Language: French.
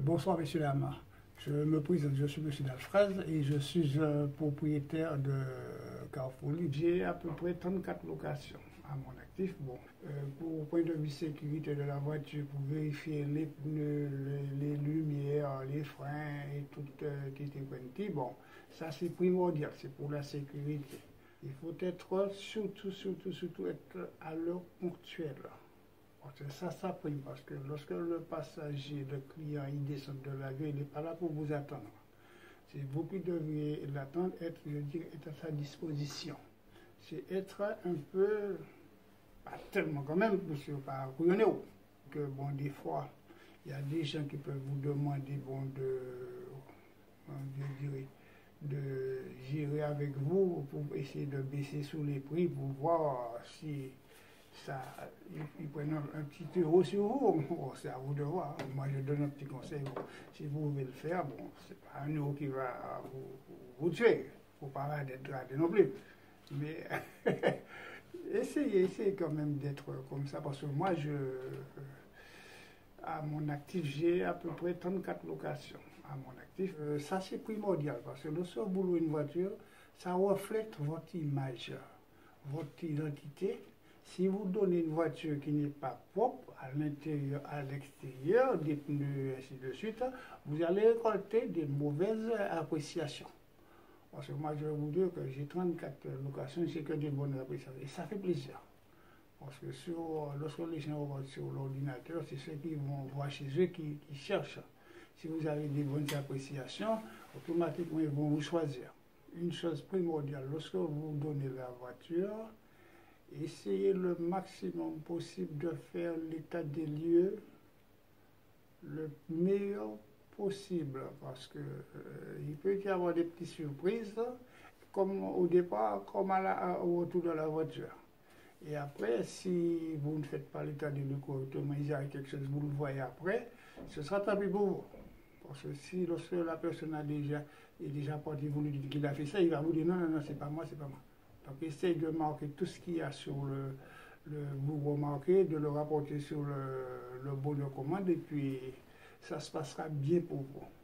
Bonsoir, messieurs, dames. Je me présente, je suis monsieur Dalfraz et je suis propriétaire de Carrefour. J'ai à peu près 34 locations à mon actif. Bon, pour le point de vue sécurité de la voiture, pour vérifier les pneus, les lumières, les freins et tout qui est prenti, bon, ça c'est primordial, c'est pour la sécurité. Il faut être surtout être à l'heure ponctuelle. Ça prime parce que lorsque le passager, le client, il descend de l'avion, il n'est pas là pour vous attendre. C'est vous qui devriez l'attendre, être à sa disposition. C'est être un peu, pas tellement quand même, parce que pas couillonné, que bon, des fois, il y a des gens qui peuvent vous demander, bon, je dirais, de gérer avec vous pour essayer de baisser sous les prix pour voir si ça, ils prennent un petit euro sur vous. Bon, c'est à vous de voir. Moi, je donne un petit conseil. Bon, si vous voulez le faire, bon, c'est pas un euro qui va vous tuer. Il ne faut pas d'être gradé non plus. Mais essayez quand même d'être comme ça parce que moi, à mon actif, j'ai à peu près 34 locations à mon actif. Ça, c'est primordial parce que lorsque vous louez une voiture, ça reflète votre image, votre identité. Si vous donnez une voiture qui n'est pas propre à l'intérieur, à l'extérieur, des pneus, ainsi de suite, vous allez récolter des mauvaises appréciations. Parce que moi, je vais vous dire que j'ai 34 locations, j'ai que des bonnes appréciations. Et ça fait plaisir. Parce que lorsque les gens vont sur l'ordinateur, c'est ceux qui vont voir chez eux qui cherchent. Si vous avez des bonnes appréciations, automatiquement, ils vont vous choisir. Une chose primordiale, lorsque vous donnez la voiture, essayez le maximum possible de faire l'état des lieux le meilleur possible parce que il peut y avoir des petites surprises comme au départ, comme au retour de la voiture. Et après, si vous ne faites pas l'état des lieux correctement, il y a quelque chose, vous le voyez après, ce sera tant pis pour vous. Parce que si lorsque la personne est déjà partie, vous lui dites qu'il a fait ça, il va vous dire non, c'est pas moi, c'est pas moi. Donc, essayez de marquer tout ce qu'il y a sur vous remarquez, de le rapporter sur le bon de commande, et puis ça se passera bien pour vous.